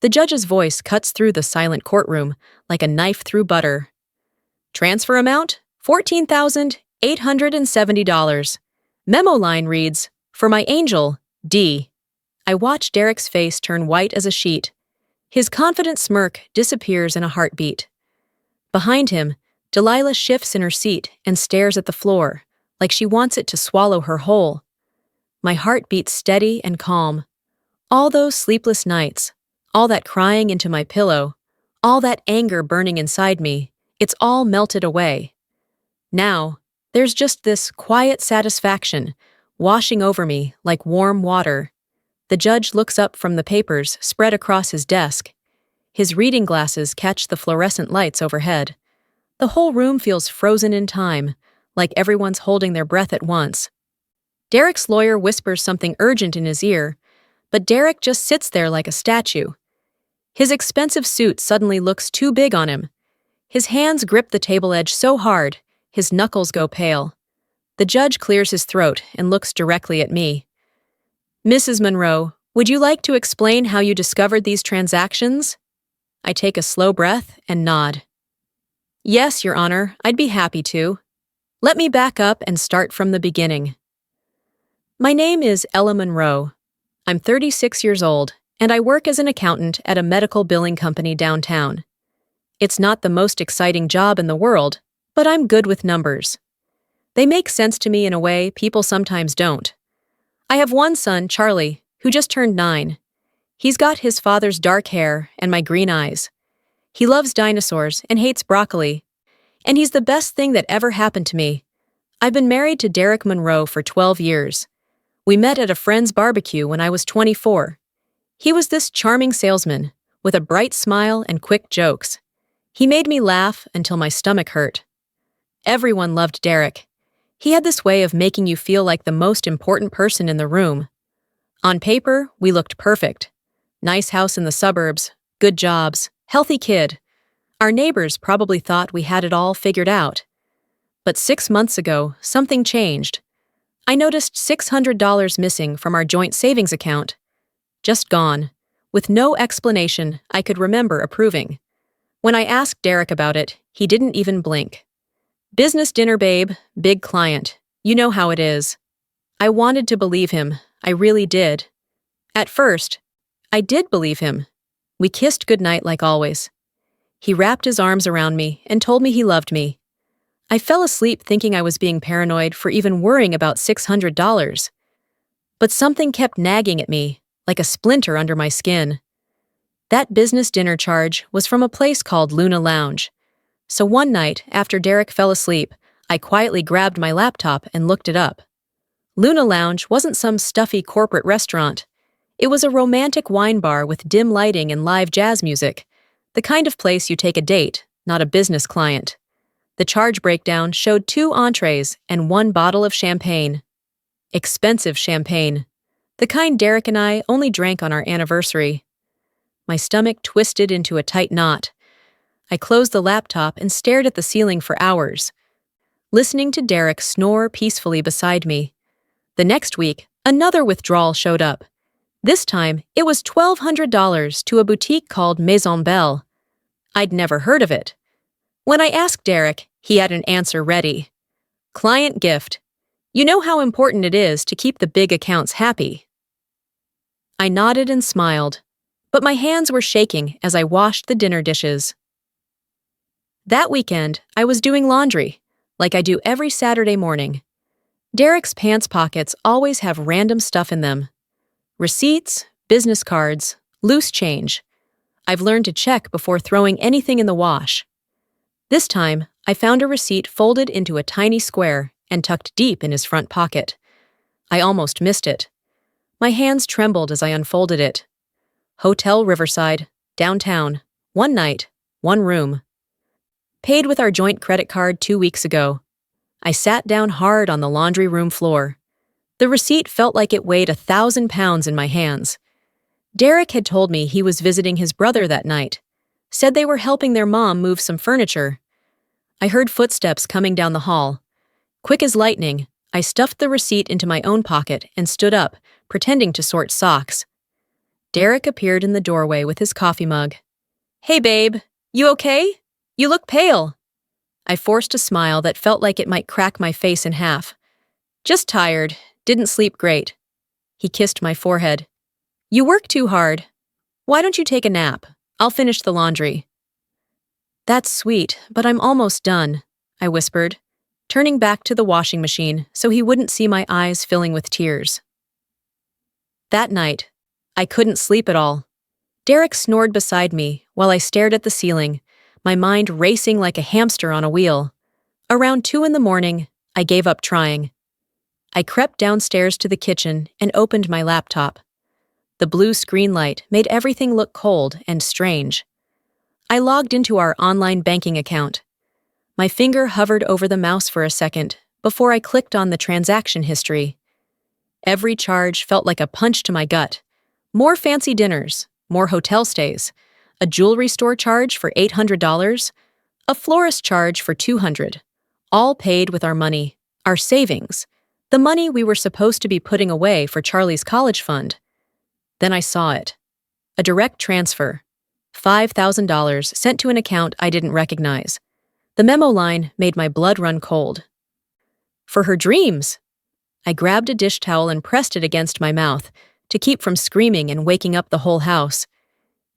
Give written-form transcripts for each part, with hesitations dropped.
The judge's voice cuts through the silent courtroom like a knife through butter. Transfer amount? $14,870. Memo line reads, "For my angel, D." I watch Derek's face turn white as a sheet. His confident smirk disappears in a heartbeat. Behind him, Delilah shifts in her seat and stares at the floor, like she wants it to swallow her whole. My heart beats steady and calm. All those sleepless nights, all that crying into my pillow, all that anger burning inside me, it's all melted away. Now, there's just this quiet satisfaction washing over me like warm water. The judge looks up from the papers spread across his desk. His reading glasses catch the fluorescent lights overhead. The whole room feels frozen in time, like everyone's holding their breath at once. Derek's lawyer whispers something urgent in his ear, but Derek just sits there like a statue. His expensive suit suddenly looks too big on him. His hands grip the table edge so hard, his knuckles go pale. The judge clears his throat and looks directly at me. "Mrs. Monroe, would you like to explain how you discovered these transactions?" I take a slow breath and nod. "Yes, Your Honor, I'd be happy to. Let me back up and start from the beginning. My name is Ella Monroe. I'm 36 years old, and I work as an accountant at a medical billing company downtown. It's not the most exciting job in the world, but I'm good with numbers. They make sense to me in a way people sometimes don't. I have one son, Charlie, who just turned 9. He's got his father's dark hair and my green eyes. He loves dinosaurs and hates broccoli. And he's the best thing that ever happened to me. I've been married to Derek Monroe for 12 years. We met at a friend's barbecue when I was 24. He was this charming salesman, with a bright smile and quick jokes. He made me laugh until my stomach hurt. Everyone loved Derek. He had this way of making you feel like the most important person in the room. On paper, we looked perfect. Nice house in the suburbs, good jobs, healthy kid. Our neighbors probably thought we had it all figured out. But 6 months ago, something changed. I noticed $600 missing from our joint savings account. Just gone, with no explanation I could remember approving. When I asked Derek about it, he didn't even blink. "Business dinner, babe, big client. You know how it is." I wanted to believe him. I really did. At first, I did believe him. We kissed goodnight like always. He wrapped his arms around me and told me he loved me. I fell asleep thinking I was being paranoid for even worrying about $600. But something kept nagging at me, like a splinter under my skin. That business dinner charge was from a place called Luna Lounge. So one night, after Derek fell asleep, I quietly grabbed my laptop and looked it up. Luna Lounge wasn't some stuffy corporate restaurant. It was a romantic wine bar with dim lighting and live jazz music, the kind of place you take a date, not a business client. The charge breakdown showed 2 entrees and 1 bottle of champagne. Expensive champagne. The kind Derek and I only drank on our anniversary. My stomach twisted into a tight knot. I closed the laptop and stared at the ceiling for hours, listening to Derek snore peacefully beside me. The next week, another withdrawal showed up. This time, it was $1,200 to a boutique called Maison Belle. I'd never heard of it. When I asked Derek, he had an answer ready. "Client gift. You know how important it is to keep the big accounts happy." I nodded and smiled, but my hands were shaking as I washed the dinner dishes. That weekend, I was doing laundry, like I do every Saturday morning. Derek's pants pockets always have random stuff in them. Receipts, business cards, loose change. I've learned to check before throwing anything in the wash. This time, I found a receipt folded into a tiny square and tucked deep in his front pocket. I almost missed it. My hands trembled as I unfolded it. Hotel Riverside, downtown, 1 night, 1 room. Paid with our joint credit card 2 weeks ago. I sat down hard on the laundry room floor. The receipt felt like it weighed 1,000 pounds in my hands. Derek had told me he was visiting his brother that night, said they were helping their mom move some furniture. I heard footsteps coming down the hall. Quick as lightning, I stuffed the receipt into my own pocket and stood up, pretending to sort socks. Derek appeared in the doorway with his coffee mug. "Hey, babe. You okay? You look pale." I forced a smile that felt like it might crack my face in half. "Just tired. Didn't sleep great." He kissed my forehead. "You work too hard. Why don't you take a nap? I'll finish the laundry." "That's sweet, but I'm almost done," I whispered, turning back to the washing machine so he wouldn't see my eyes filling with tears. That night, I couldn't sleep at all. Derek snored beside me while I stared at the ceiling, my mind racing like a hamster on a wheel. Around 2 a.m, I gave up trying. I crept downstairs to the kitchen and opened my laptop. The blue screen light made everything look cold and strange. I logged into our online banking account. My finger hovered over the mouse for a second before I clicked on the transaction history. Every charge felt like a punch to my gut. More fancy dinners, more hotel stays, a jewelry store charge for $800, a florist charge for $200, all paid with our money, our savings, the money we were supposed to be putting away for Charlie's college fund. Then I saw it. A direct transfer. $5,000 sent to an account I didn't recognize. The memo line made my blood run cold. "For her dreams." I grabbed a dish towel and pressed it against my mouth to keep from screaming and waking up the whole house.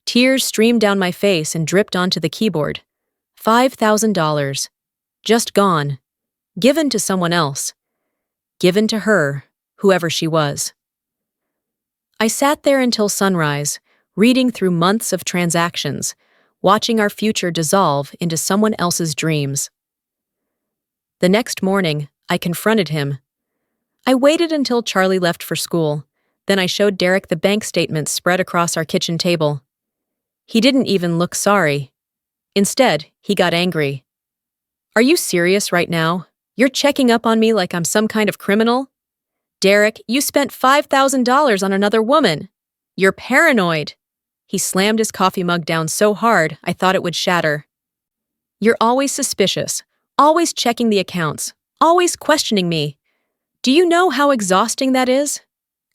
Tears streamed down my face and dripped onto the keyboard. $5,000. Just gone. Given to someone else. Given to her, whoever she was. I sat there until sunrise, reading through months of transactions, watching our future dissolve into someone else's dreams. The next morning, I confronted him. I waited until Charlie left for school. Then I showed Derek the bank statements spread across our kitchen table. He didn't even look sorry. Instead, he got angry. "Are you serious right now? You're checking up on me like I'm some kind of criminal? Derek, you spent $5,000 on another woman. You're paranoid." He slammed his coffee mug down so hard I thought it would shatter. "You're always suspicious, always checking the accounts, always questioning me. Do you know how exhausting that is?"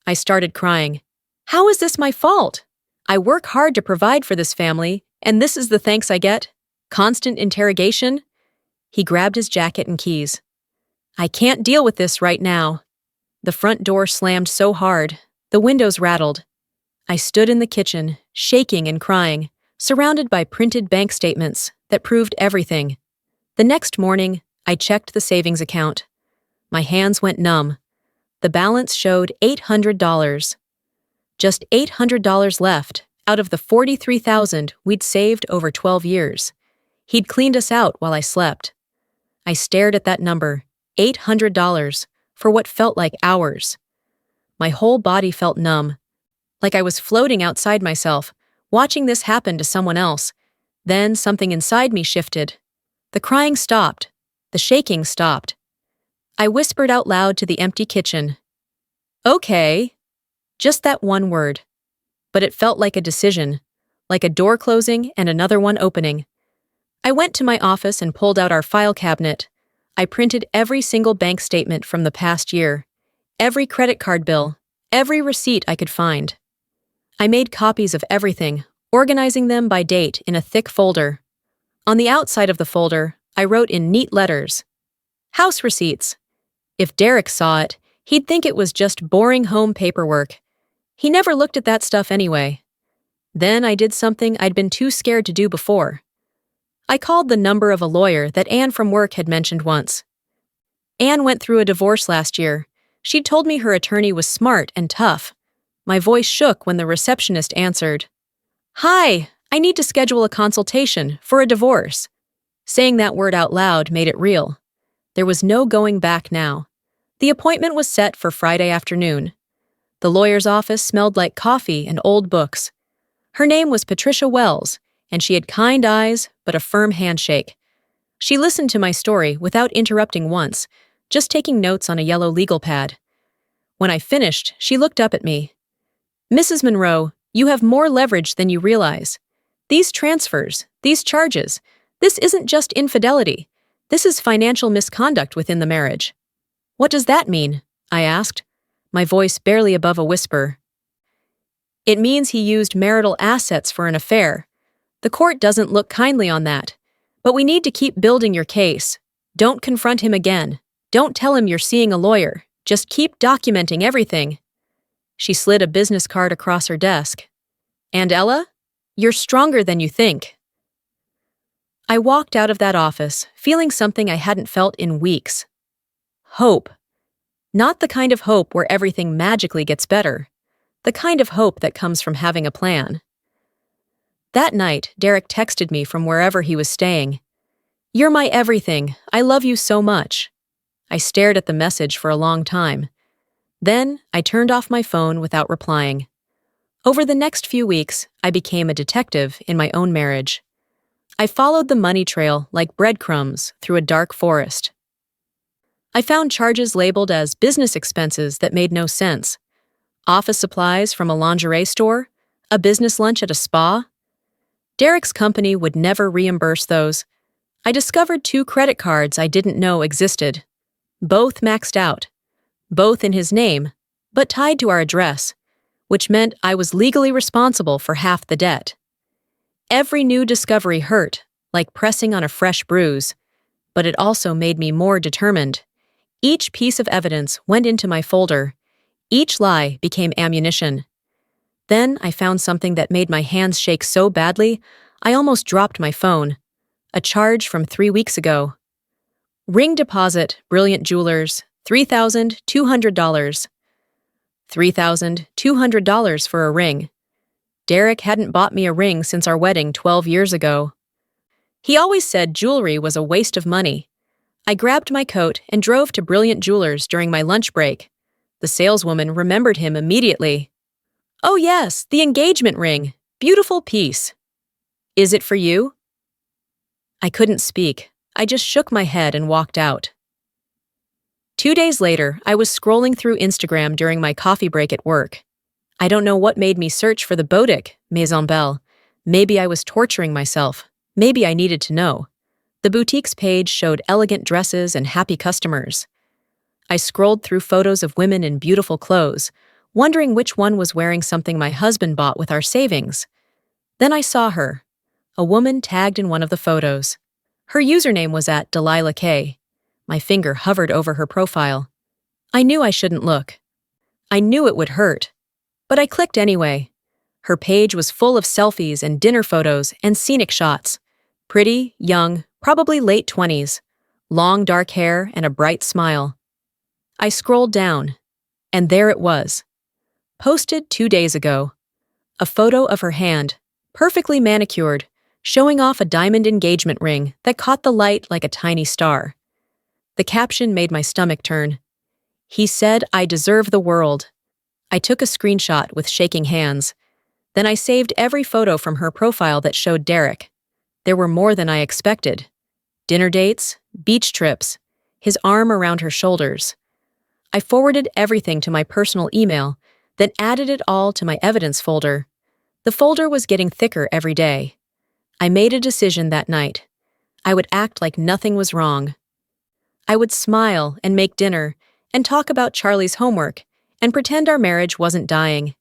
I started crying. "How is this my fault? I work hard to provide for this family, and this is the thanks I get? Constant interrogation?" He grabbed his jacket and keys. "I can't deal with this right now." The front door slammed so hard, the windows rattled. I stood in the kitchen, shaking and crying, surrounded by printed bank statements that proved everything. The next morning, I checked the savings account. My hands went numb. The balance showed $800. Just $800 left out of the $43,000 we'd saved over 12 years. He'd cleaned us out while I slept. I stared at that number, $800, for what felt like hours. My whole body felt numb, like I was floating outside myself, watching this happen to someone else. Then something inside me shifted. The crying stopped. The shaking stopped. I whispered out loud to the empty kitchen. "Okay." Just that one word. But it felt like a decision, like a door closing and another one opening. I went to my office and pulled out our file cabinet. I printed every single bank statement from the past year, every credit card bill, every receipt I could find. I made copies of everything, organizing them by date in a thick folder. On the outside of the folder, I wrote in neat letters, "House receipts." If Derek saw it, he'd think it was just boring home paperwork. He never looked at that stuff anyway. Then I did something I'd been too scared to do before. I called the number of a lawyer that Anne from work had mentioned once. Anne went through a divorce last year. She'd told me her attorney was smart and tough. My voice shook when the receptionist answered. "Hi, I need to schedule a consultation for a divorce." Saying that word out loud made it real. There was no going back now. The appointment was set for Friday afternoon. The lawyer's office smelled like coffee and old books. Her name was Patricia Wells, and she had kind eyes but a firm handshake. She listened to my story without interrupting once, just taking notes on a yellow legal pad. When I finished, she looked up at me. "Mrs. Monroe, you have more leverage than you realize. These transfers, these charges, this isn't just infidelity. This is financial misconduct within the marriage." "What does that mean?" I asked, my voice barely above a whisper. It means he used marital assets for an affair. The court doesn't look kindly on that. But we need to keep building your case. Don't confront him again. Don't tell him you're seeing a lawyer. Just keep documenting everything." She slid a business card across her desk. "And Ella? You're stronger than you think." I walked out of that office, feeling something I hadn't felt in weeks. Hope. Not the kind of hope where everything magically gets better. The kind of hope that comes from having a plan. That night, Derek texted me from wherever he was staying. "You're my everything. I love you so much." I stared at the message for a long time. Then, I turned off my phone without replying. Over the next few weeks, I became a detective in my own marriage. I followed the money trail like breadcrumbs through a dark forest. I found charges labeled as business expenses that made no sense. Office supplies from a lingerie store, a business lunch at a spa. Derek's company would never reimburse those. I discovered 2 credit cards I didn't know existed. Both maxed out. Both in his name, but tied to our address, which meant I was legally responsible for half the debt. Every new discovery hurt, like pressing on a fresh bruise, but it also made me more determined. Each piece of evidence went into my folder. Each lie became ammunition. Then I found something that made my hands shake so badly, I almost dropped my phone. A charge from 3 weeks ago. Ring deposit, Brilliant Jewelers, $3,200. $3,200 for a ring. Derek hadn't bought me a ring since our wedding 12 years ago. He always said jewelry was a waste of money. I grabbed my coat and drove to Brilliant Jewelers during my lunch break. The saleswoman remembered him immediately. "Oh yes, the engagement ring. Beautiful piece. Is it for you?" I couldn't speak. I just shook my head and walked out. 2 days later, I was scrolling through Instagram during my coffee break at work. I don't know what made me search for the boutique, Maison Belle. Maybe I was torturing myself. Maybe I needed to know. The boutique's page showed elegant dresses and happy customers. I scrolled through photos of women in beautiful clothes, wondering which one was wearing something my husband bought with our savings. Then I saw her, a woman tagged in one of the photos. Her username was @DelilahK. My finger hovered over her profile. I knew I shouldn't look. I knew it would hurt. But I clicked anyway. Her page was full of selfies and dinner photos and scenic shots. Pretty, young, probably late 20s. Long dark hair and a bright smile. I scrolled down, and there it was. Posted 2 days ago. A photo of her hand, perfectly manicured, showing off a diamond engagement ring that caught the light like a tiny star. The caption made my stomach turn. "He said I deserve the world." I took a screenshot with shaking hands. Then I saved every photo from her profile that showed Derek. There were more than I expected. Dinner dates, beach trips, his arm around her shoulders. I forwarded everything to my personal email, then added it all to my evidence folder. The folder was getting thicker every day. I made a decision that night. I would act like nothing was wrong. I would smile and make dinner and talk about Charlie's homework and pretend our marriage wasn't dying.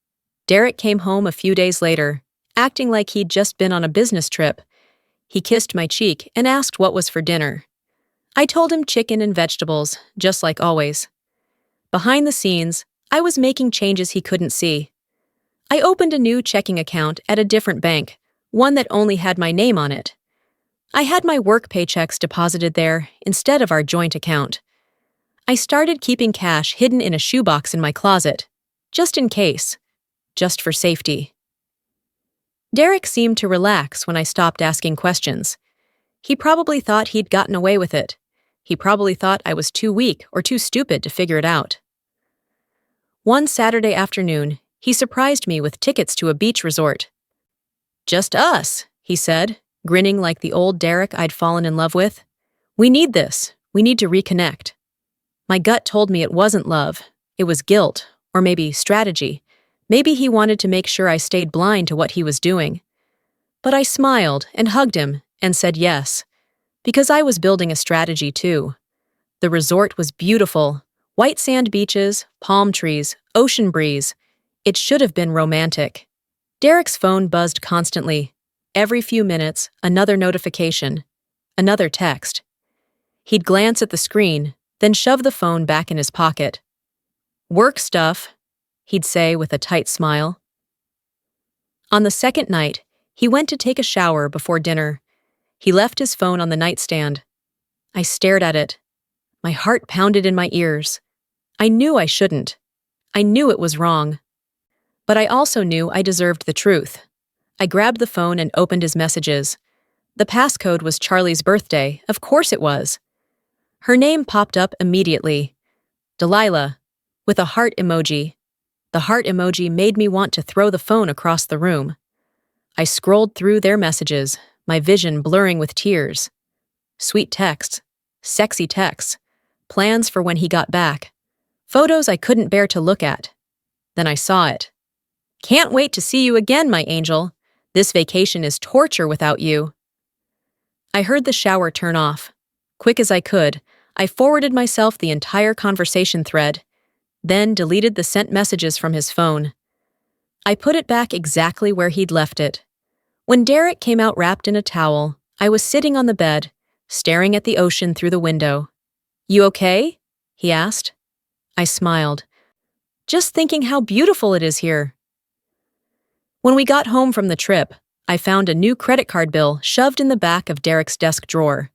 Derek came home a few days later, acting like he'd just been on a business trip. He kissed my cheek and asked what was for dinner. I told him chicken and vegetables, just like always. Behind the scenes, I was making changes he couldn't see. I opened a new checking account at a different bank, one that only had my name on it. I had my work paychecks deposited there instead of our joint account. I started keeping cash hidden in a shoebox in my closet, just in case, just for safety. Derek seemed to relax when I stopped asking questions. He probably thought he'd gotten away with it. He probably thought I was too weak or too stupid to figure it out. One Saturday afternoon, he surprised me with tickets to a beach resort. "Just us," he said, grinning like the old Derek I'd fallen in love with. "We need this. We need to reconnect." My gut told me it wasn't love. It was guilt, or maybe strategy. Maybe he wanted to make sure I stayed blind to what he was doing. But I smiled and hugged him and said yes, because I was building a strategy too. The resort was beautiful. White sand beaches, palm trees, ocean breeze. It should have been romantic. Derek's phone buzzed constantly. Every few minutes, another notification, another text. He'd glance at the screen, then shove the phone back in his pocket. "Work stuff," he'd say with a tight smile. On the second night, he went to take a shower before dinner. He left his phone on the nightstand. I stared at it. My heart pounded in my ears. I knew I shouldn't. I knew it was wrong. But I also knew I deserved the truth. I grabbed the phone and opened his messages. The passcode was Charlie's birthday, of course it was. Her name popped up immediately. Delilah, with a heart emoji. The heart emoji made me want to throw the phone across the room. I scrolled through their messages, my vision blurring with tears. Sweet texts, sexy texts, plans for when he got back, photos I couldn't bear to look at. Then I saw it. "Can't wait to see you again, my angel. This vacation is torture without you." I heard the shower turn off. Quick as I could, I forwarded myself the entire conversation thread, then deleted the sent messages from his phone. I put it back exactly where he'd left it. When Derek came out wrapped in a towel, I was sitting on the bed, staring at the ocean through the window. "You okay?" he asked. I smiled. "Just thinking how beautiful it is here." When we got home from the trip, I found a new credit card bill shoved in the back of Derek's desk drawer.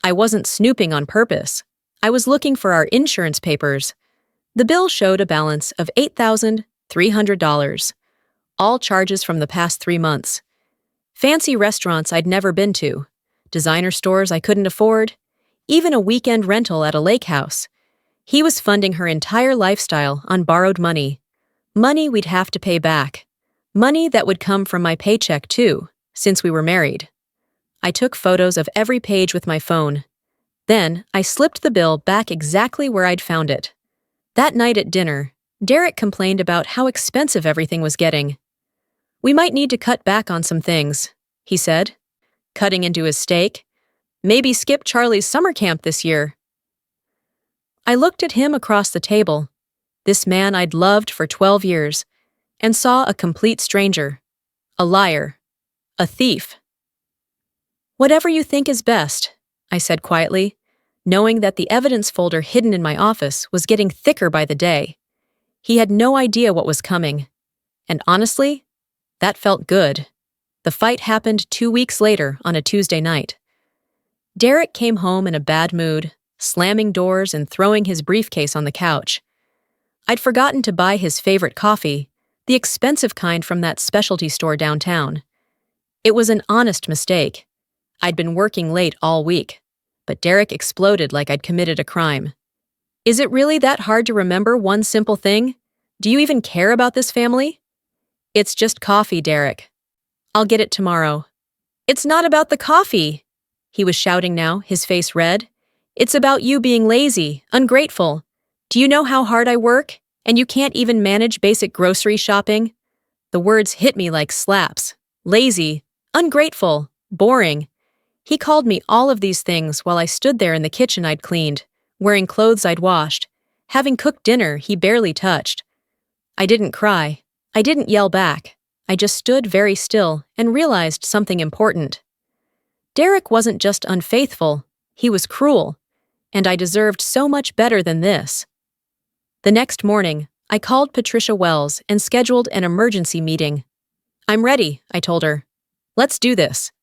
I wasn't snooping on purpose. I was looking for our insurance papers. The bill showed a balance of $8,300, all charges from the past 3 months. Fancy restaurants I'd never been to, designer stores I couldn't afford, even a weekend rental at a lake house. He was funding her entire lifestyle on borrowed money. Money we'd have to pay back. Money that would come from my paycheck too, since we were married. I took photos of every page with my phone. Then I slipped the bill back exactly where I'd found it. That night at dinner, Derek complained about how expensive everything was getting. "We might need to cut back on some things," he said, cutting into his steak. "Maybe skip Charlie's summer camp this year." I looked at him across the table, this man I'd loved for 12 years, and saw a complete stranger, a liar, a thief. "Whatever you think is best," I said quietly, knowing that the evidence folder hidden in my office was getting thicker by the day. He had no idea what was coming. And honestly, that felt good. The fight happened 2 weeks later on a Tuesday night. Derek came home in a bad mood, slamming doors and throwing his briefcase on the couch. I'd forgotten to buy his favorite coffee, the expensive kind from that specialty store downtown. It was an honest mistake. I'd been working late all week, but Derek exploded like I'd committed a crime. "Is it really that hard to remember one simple thing? Do you even care about this family?" "It's just coffee, Derek. I'll get it tomorrow." "It's not about the coffee," he was shouting now, his face red. "It's about you being lazy, ungrateful. Do you know how hard I work? And you can't even manage basic grocery shopping?" The words hit me like slaps. Lazy, ungrateful, boring. He called me all of these things while I stood there in the kitchen I'd cleaned, wearing clothes I'd washed, having cooked dinner he barely touched. I didn't cry. I didn't yell back. I just stood very still and realized something important. Derek wasn't just unfaithful, he was cruel, and I deserved so much better than this. The next morning, I called Patricia Wells and scheduled an emergency meeting. "I'm ready," I told her. "Let's do this."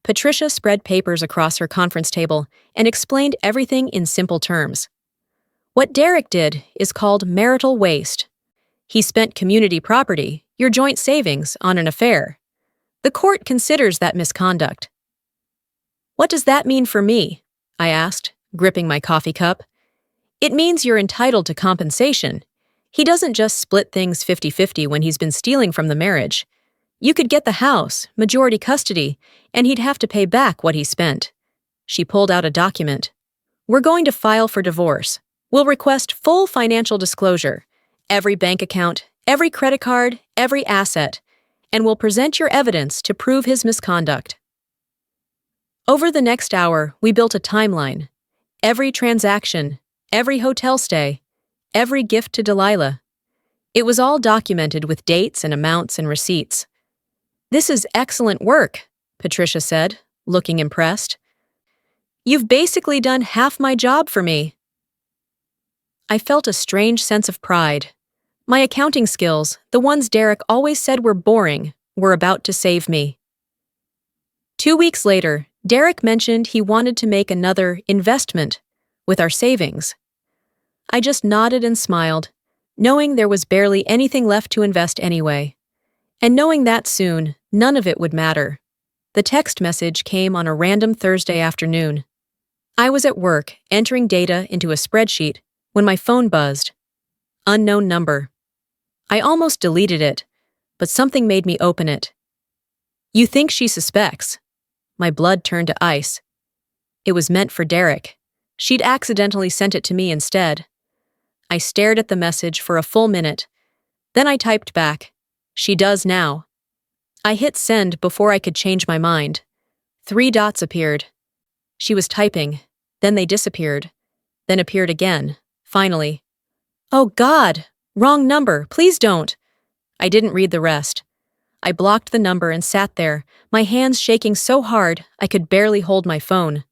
Patricia spread papers across her conference table and explained everything in simple terms. What Derek did is called marital waste. He spent community property, your joint savings, on an affair. The court considers that misconduct. "What does that mean for me?" I asked, gripping my coffee cup. "It means you're entitled to compensation. He doesn't just split things 50-50 when he's been stealing from the marriage. You could get the house, majority custody, and he'd have to pay back what he spent." She pulled out a document. "We're going to file for divorce. We'll request full financial disclosure, every bank account, every credit card, every asset, and we'll present your evidence to prove his misconduct." Over the next hour, we built a timeline. Every transaction, every hotel stay, every gift to Delilah. It was all documented with dates and amounts and receipts. "This is excellent work," Patricia said, looking impressed. "You've basically done half my job for me." I felt a strange sense of pride. My accounting skills, the ones Derek always said were boring, were about to save me. 2 weeks later, Derek mentioned he wanted to make another investment with our savings. I just nodded and smiled, knowing there was barely anything left to invest anyway. And knowing that soon, none of it would matter. The text message came on a random Thursday afternoon. I was at work, entering data into a spreadsheet, when my phone buzzed. Unknown number. I almost deleted it, but something made me open it. "You think she suspects?" My blood turned to ice. It was meant for Derek. She'd accidentally sent it to me instead. I stared at the message for a full minute. Then I typed back, "She does now." I hit send before I could change my mind. 3 dots appeared. She was typing, then they disappeared, then appeared again, finally. "Oh God! Wrong number, please don't." I didn't read the rest. I blocked the number and sat there, my hands shaking so hard I could barely hold my phone.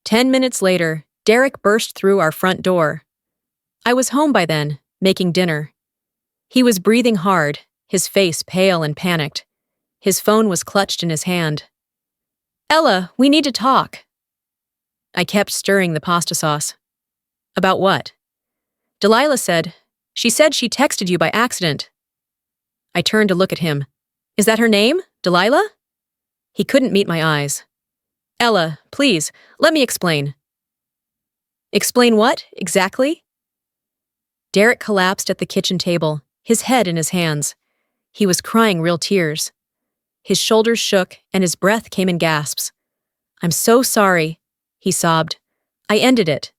10 minutes later, Derek burst through our front door. I was home by then, making dinner. He was breathing hard, his face pale and panicked. His phone was clutched in his hand. "Ella, we need to talk." I kept stirring the pasta sauce. "About what?" "Delilah said. She said she texted you by accident." I turned to look at him. "Is that her name, Delilah?" He couldn't meet my eyes. "Ella, please, let me explain." "Explain what, exactly?" Derek collapsed at the kitchen table, his head in his hands. He was crying real tears. His shoulders shook and his breath came in gasps. "I'm so sorry," he sobbed. "I ended it.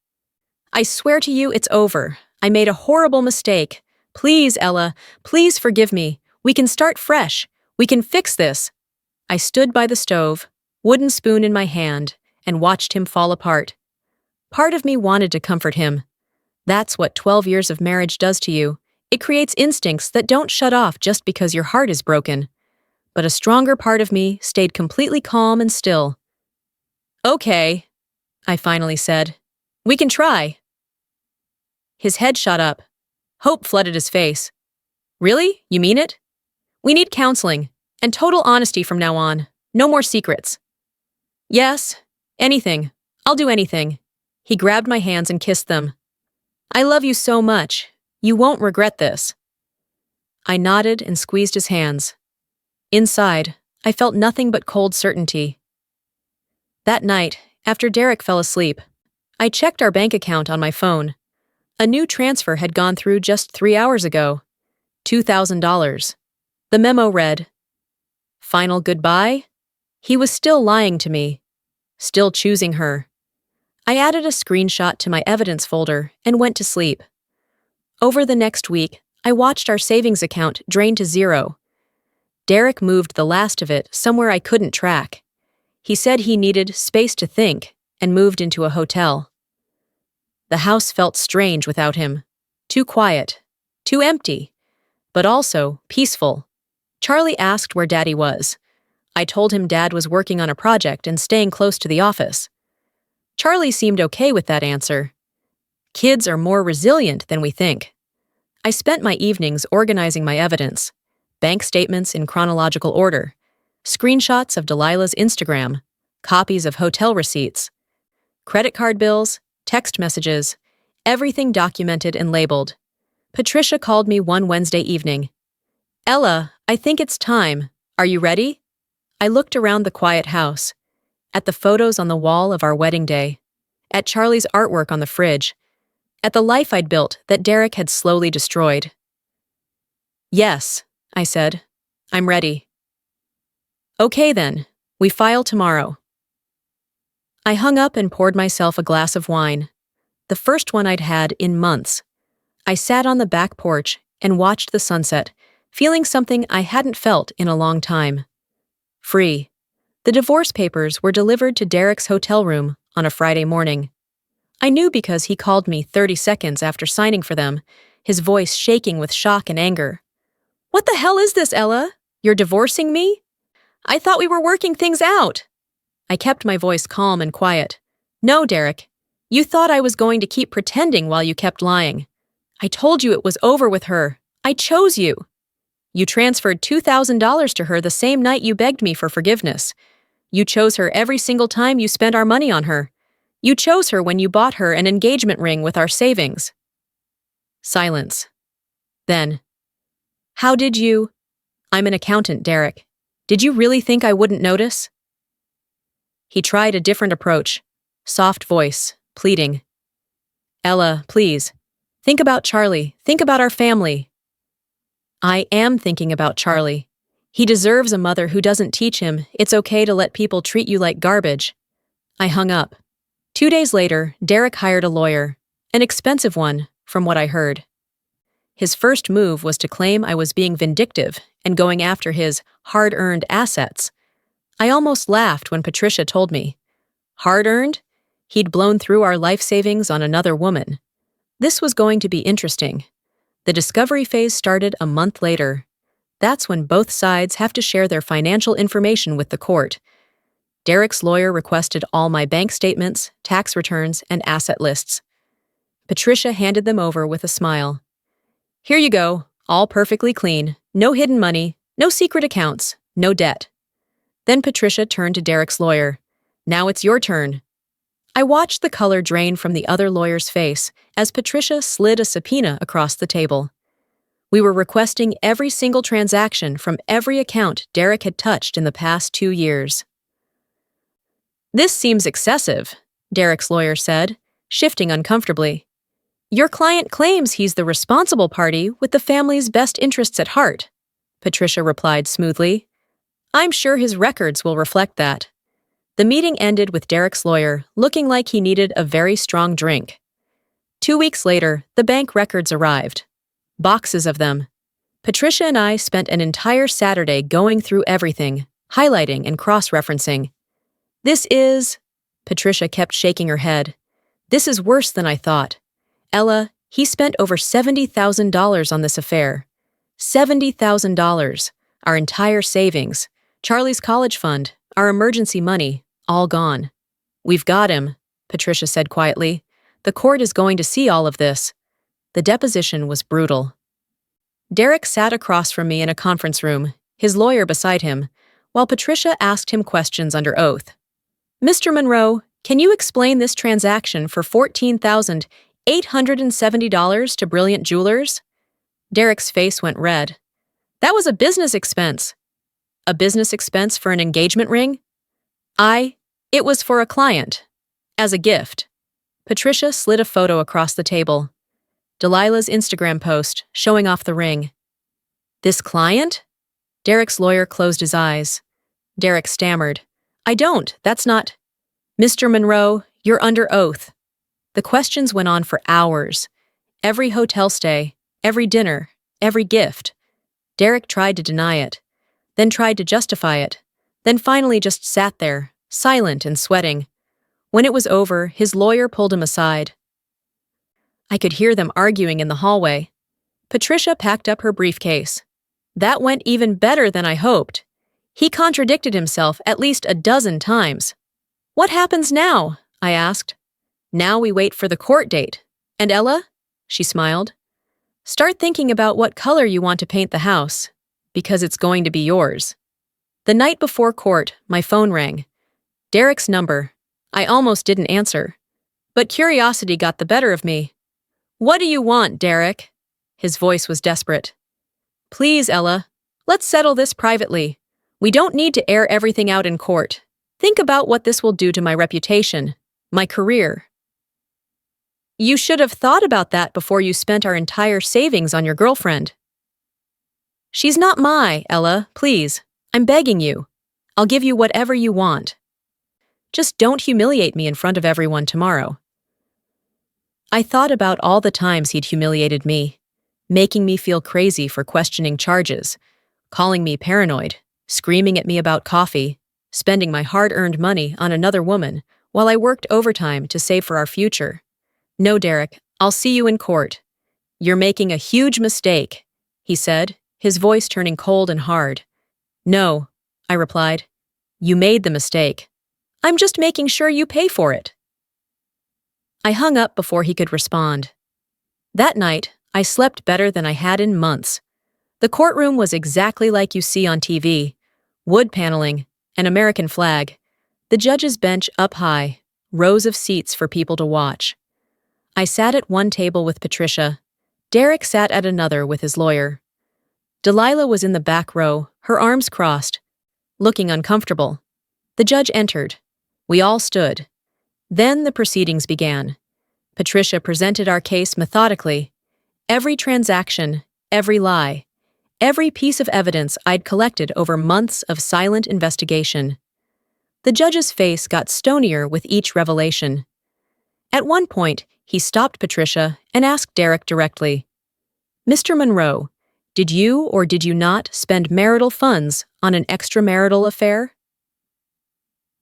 I swear to you it's over. I made a horrible mistake. Please, Ella, please forgive me. We can start fresh. We can fix this." I stood by the stove, wooden spoon in my hand, and watched him fall apart. Part of me wanted to comfort him. That's what 12 years of marriage does to you. It creates instincts that don't shut off just because your heart is broken. But a stronger part of me stayed completely calm and still. "Okay," I finally said. "We can try." His head shot up. Hope flooded his face. "Really? You mean it? We need counseling, and total honesty from now on. No more secrets." "Yes, anything. I'll do anything." He grabbed my hands and kissed them. "I love you so much. You won't regret this." I nodded and squeezed his hands. Inside, I felt nothing but cold certainty. That night, after Derek fell asleep, I checked our bank account on my phone. A new transfer had gone through just 3 hours ago. $2,000. The memo read, "Final goodbye?" He was still lying to me. Still choosing her. I added a screenshot to my evidence folder and went to sleep. Over the next week, I watched our savings account drain to zero. Derek moved the last of it somewhere I couldn't track. He said he needed space to think and moved into a hotel. The house felt strange without him. Too quiet, too empty, but also peaceful. Charlie asked where Daddy was. I told him Dad was working on a project and staying close to the office. Charlie seemed okay with that answer. Kids are more resilient than we think. I spent my evenings organizing my evidence, bank statements in chronological order, screenshots of Delilah's Instagram, copies of hotel receipts, credit card bills, text messages, everything documented and labeled. Patricia called me one Wednesday evening. "Ella, I think it's time. Are you ready?" I looked around the quiet house, at the photos on the wall of our wedding day, at Charlie's artwork on the fridge, at the life I'd built that Derek had slowly destroyed. "Yes," I said. "I'm ready." "Okay then, we file tomorrow." I hung up and poured myself a glass of wine, the first one I'd had in months. I sat on the back porch and watched the sunset, feeling something I hadn't felt in a long time. Free. The divorce papers were delivered to Derek's hotel room on a Friday morning. I knew because he called me 30 seconds after signing for them, his voice shaking with shock and anger. "What the hell is this, Ella? You're divorcing me? I thought we were working things out. I kept my voice calm and quiet. No, Derek. You thought I was going to keep pretending while you kept lying. I told you it was over with her. I chose you. You transferred $2,000 to her the same night you begged me for forgiveness. You chose her every single time you spent our money on her. You chose her when you bought her an engagement ring with our savings. Silence. Then, how did you? I'm an accountant, Derek. Did you really think I wouldn't notice? He tried a different approach. Soft voice, pleading. Ella, please. Think about Charlie. Think about our family. I am thinking about Charlie. He deserves a mother who doesn't teach him it's okay to let people treat you like garbage. I hung up. 2 days later, Derek hired a lawyer. An expensive one, from what I heard. His first move was to claim I was being vindictive and going after his hard-earned assets. I almost laughed when Patricia told me. Hard-earned? He'd blown through our life savings on another woman. This was going to be interesting. The discovery phase started a month later. That's when both sides have to share their financial information with the court. Derek's lawyer requested all my bank statements, tax returns, and asset lists. Patricia handed them over with a smile. Here you go, all perfectly clean, no hidden money, no secret accounts, no debt. Then Patricia turned to Derek's lawyer. Now it's your turn. I watched the color drain from the other lawyer's face as Patricia slid a subpoena across the table. We were requesting every single transaction from every account Derek had touched in the past 2 years. This seems excessive, Derek's lawyer said, shifting uncomfortably. Your client claims he's the responsible party with the family's best interests at heart, Patricia replied smoothly. I'm sure his records will reflect that. The meeting ended with Derek's lawyer looking like he needed a very strong drink. 2 weeks later, the bank records arrived. Boxes of them. Patricia and I spent an entire Saturday going through everything, highlighting and cross-referencing. Patricia kept shaking her head. This is worse than I thought. Ella, he spent over $70,000 on this affair. $70,000. Our entire savings. Charlie's college fund. Our emergency money. All gone. We've got him, Patricia said quietly. The court is going to see all of this. The deposition was brutal. Derek sat across from me in a conference room, his lawyer beside him, while Patricia asked him questions under oath. Mr. Monroe, can you explain this transaction for $14,870 to Brilliant Jewelers? Derek's face went red. That was a business expense. A business expense for an engagement ring? It was for a client. As a gift. Patricia slid a photo across the table. Delilah's Instagram post, showing off the ring. This client? Derek's lawyer closed his eyes. Derek stammered. That's not. Mr. Monroe, you're under oath. The questions went on for hours. Every hotel stay, every dinner, every gift. Derek tried to deny it, then tried to justify it, then finally just sat there, silent and sweating. When it was over, his lawyer pulled him aside. I could hear them arguing in the hallway. Patricia packed up her briefcase. That went even better than I hoped. He contradicted himself at least a dozen times. What happens now? I asked. Now we wait for the court date. And Ella? She smiled. Start thinking about what color you want to paint the house, because it's going to be yours. The night before court, my phone rang. Derek's number. I almost didn't answer. But curiosity got the better of me. What do you want, Derek? His voice was desperate. Please, Ella. Let's settle this privately. We don't need to air everything out in court. Think about what this will do to my reputation, my career. You should have thought about that before you spent our entire savings on your girlfriend. She's not Ella, please. I'm begging you. I'll give you whatever you want. Just don't humiliate me in front of everyone tomorrow. I thought about all the times he'd humiliated me, making me feel crazy for questioning charges, calling me paranoid, screaming at me about coffee, spending my hard-earned money on another woman while I worked overtime to save for our future. No, Derek, I'll see you in court. You're making a huge mistake, he said, his voice turning cold and hard. No, I replied. You made the mistake. I'm just making sure you pay for it. I hung up before he could respond. That night, I slept better than I had in months. The courtroom was exactly like you see on TV. Wood paneling, an American flag, the judge's bench up high, rows of seats for people to watch. I sat at one table with Patricia. Derek sat at another with his lawyer. Delilah was in the back row, her arms crossed, looking uncomfortable. The judge entered. We all stood. Then the proceedings began. Patricia presented our case methodically. Every transaction, every lie, every piece of evidence I'd collected over months of silent investigation. The judge's face got stonier with each revelation. At one point, he stopped Patricia and asked Derek directly, "Mr. Monroe, did you or did you not spend marital funds on an extramarital affair?"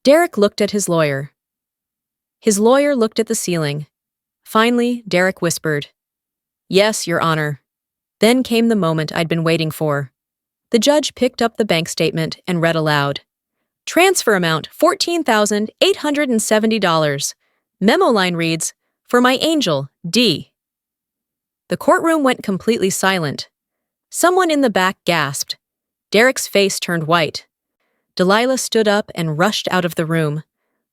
Derek looked at his lawyer. His lawyer looked at the ceiling. Finally, Derek whispered, "Yes, Your Honor." Then came the moment I'd been waiting for. The judge picked up the bank statement and read aloud. Transfer amount $14,870. Memo line reads, "For my angel, D." The courtroom went completely silent. Someone in the back gasped. Derek's face turned white. Delilah stood up and rushed out of the room.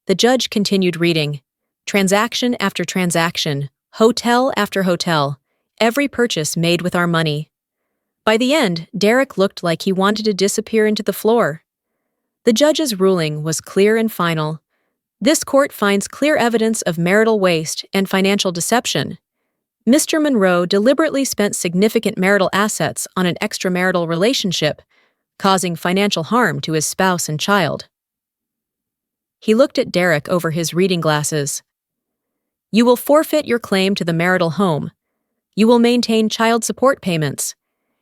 The judge continued reading. Transaction after transaction, hotel after hotel, every purchase made with our money. By the end, Derek looked like he wanted to disappear into the floor. The judge's ruling was clear and final. This court finds clear evidence of marital waste and financial deception. Mr. Monroe deliberately spent significant marital assets on an extramarital relationship, causing financial harm to his spouse and child. He looked at Derek over his reading glasses. You will forfeit your claim to the marital home. You will maintain child support payments.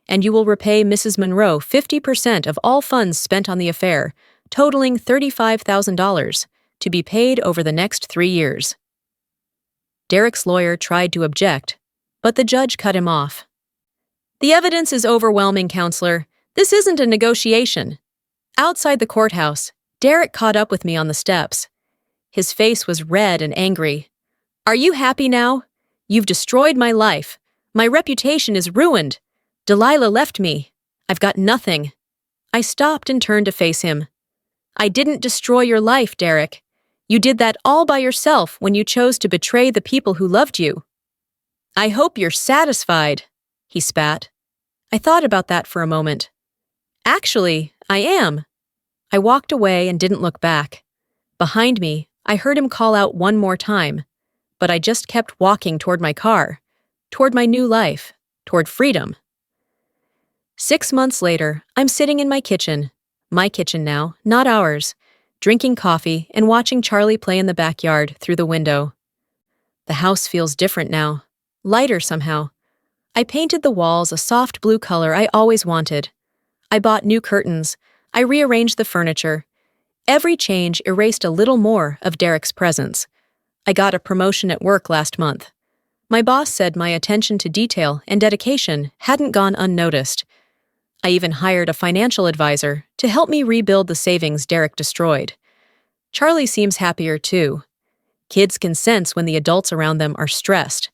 And you will repay Mrs. Monroe 50% of all funds spent on the affair, totaling $35,000, to be paid over the next 3 years. Derek's lawyer tried to object, but the judge cut him off. The evidence is overwhelming, counselor. This isn't a negotiation. Outside the courthouse, Derek caught up with me on the steps. His face was red and angry. Are you happy now? You've destroyed my life. My reputation is ruined. Delilah left me. I've got nothing. I stopped and turned to face him. I didn't destroy your life, Derek. You did that all by yourself when you chose to betray the people who loved you. I hope you're satisfied, he spat. I thought about that for a moment. Actually, I am. I walked away and didn't look back. Behind me, I heard him call out one more time, but I just kept walking toward my car, toward my new life, toward freedom. 6 months later, I'm sitting in my kitchen now, not ours, drinking coffee and watching Charlie play in the backyard through the window. The house feels different now, lighter somehow. I painted the walls a soft blue color I always wanted. I bought new curtains. I rearranged the furniture. Every change erased a little more of Derek's presence. I got a promotion at work last month. My boss said my attention to detail and dedication hadn't gone unnoticed. I even hired a financial advisor to help me rebuild the savings Derek destroyed. Charlie seems happier too. Kids can sense when the adults around them are stressed.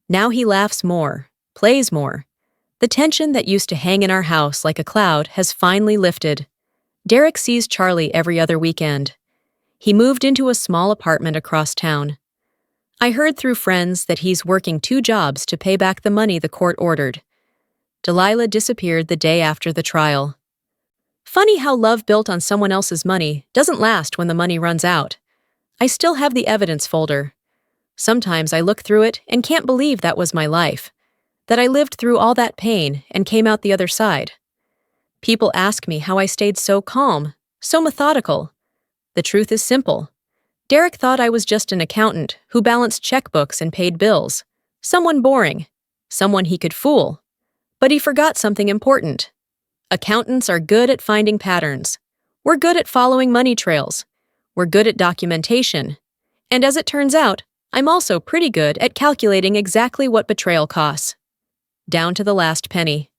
Now he laughs more, plays more. The tension that used to hang in our house like a cloud has finally lifted. Derek sees Charlie every other weekend. He moved into a small apartment across town. I heard through friends that he's working 2 jobs to pay back the money the court ordered. Delilah disappeared the day after the trial. Funny how love built on someone else's money doesn't last when the money runs out. I still have the evidence folder. Sometimes I look through it and can't believe that was my life, that I lived through all that pain and came out the other side. People ask me how I stayed so calm, so methodical. The truth is simple. Derek thought I was just an accountant who balanced checkbooks and paid bills. Someone boring. Someone he could fool. But he forgot something important. Accountants are good at finding patterns. We're good at following money trails. We're good at documentation. And as it turns out, I'm also pretty good at calculating exactly what betrayal costs. Down to the last penny.